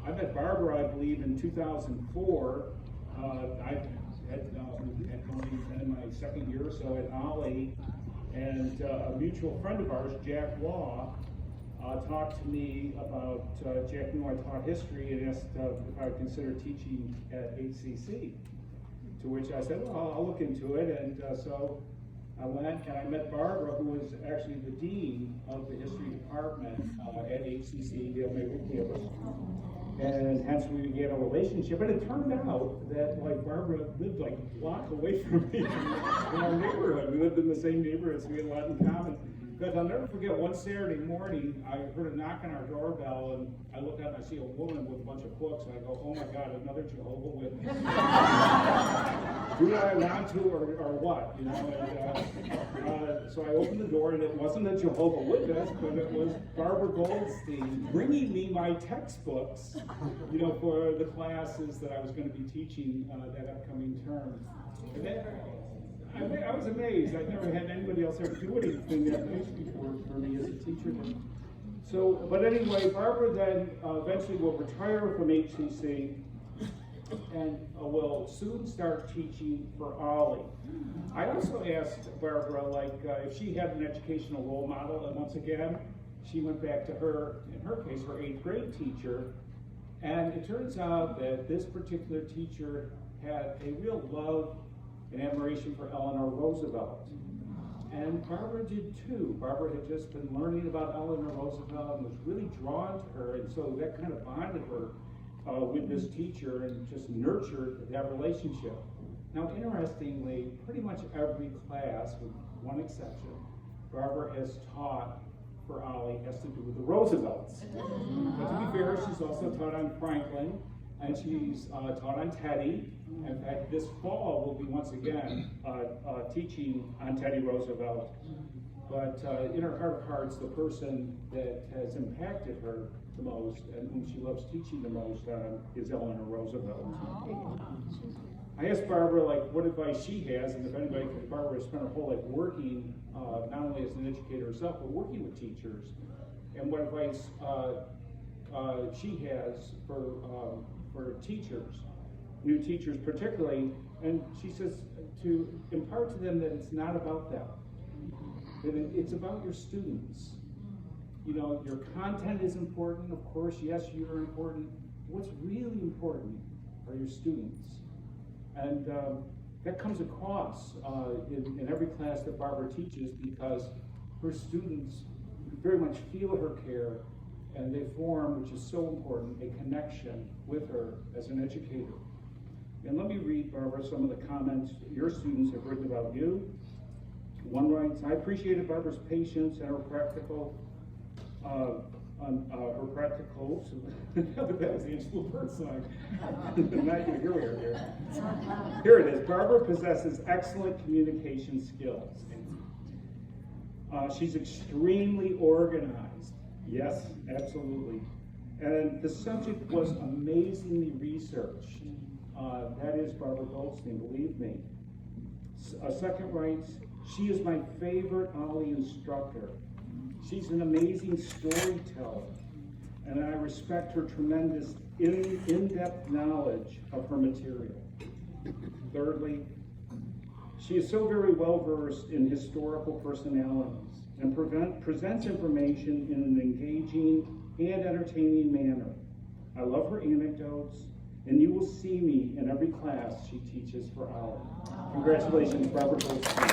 I met Barbara, I believe, in 2004. I had been in my second year or so at Ollie, and a mutual friend of ours, Jack Law, talked to me about, Jack knew I taught history and asked if I would consider teaching at HCC, to which I said, well, I'll look into it, and so I went and I met Barbara, who was actually the dean of the history department at HCC, Dale Maywood campus, and hence we began a relationship. And it turned out that Barbara lived a block away from me in our neighborhood. We lived in the same neighborhood, so we had a lot in common. Because I'll never forget, one Saturday morning, I heard a knock on our doorbell, and I look up and I see a woman with a bunch of books, and I go, oh my God, another Jehovah's Witness. Do I want to, or what? You know. And, so I opened the door, and it wasn't a Jehovah's Witness, but it was Barbara Goldstein bringing me my textbooks, you know, for the classes that I was going to be teaching that upcoming term. And then, I was amazed. I'd never had anybody else ever do anything that nice before for me as a teacher. So, but anyway, Barbara then eventually will retire from HCC and will soon start teaching for Ollie. I also asked Barbara, if she had an educational role model, and once again, she went back to her, in her case, her 8th grade teacher, and it turns out that this particular teacher had a real love and admiration for Eleanor Roosevelt. And Barbara did too. Barbara had just been learning about Eleanor Roosevelt and was really drawn to her, and so that kind of bonded her with this teacher and just nurtured that relationship. Now, interestingly, pretty much every class, with one exception, Barbara has taught for Ollie has to do with the Roosevelts. But to be fair, she's also taught on Franklin, and she's taught on Teddy. In fact, this fall will be once again teaching on Teddy Roosevelt. But in her heart of hearts, the person that has impacted her the most and whom she loves teaching the most is Eleanor Roosevelt. I asked Barbara what advice she has, and if anybody, because Barbara has spent her whole life working not only as an educator herself, but working with teachers, and what advice she has for teachers, new teachers particularly, and she says to impart to them that it's not about them, that it's about your students. You know, your content is important, of course, yes, you're important. What's really important are your students. And that comes across in every class that Barbara teaches, because her students very much feel her care, and they form, which is so important, a connection with her as an educator. And let me read, Barbara, some of the comments your students have written about you. One writes, I appreciated Barbara's patience and her practicals. That was the Angela Bird song. Here we are. Here it is. Barbara possesses excellent communication skills. She's extremely organized. Yes, absolutely. And the subject was amazingly researched. That is Barbara Goldstein, believe me. A second writes, she is my favorite Ollie instructor. She's an amazing storyteller, and I respect her tremendous in-depth knowledge of her material. Thirdly, she is so very well versed in historical personalities and presents information in an engaging and entertaining manner. I love her anecdotes, and you will see me in every class she teaches for Ollie. Congratulations, Barbara Goldstein.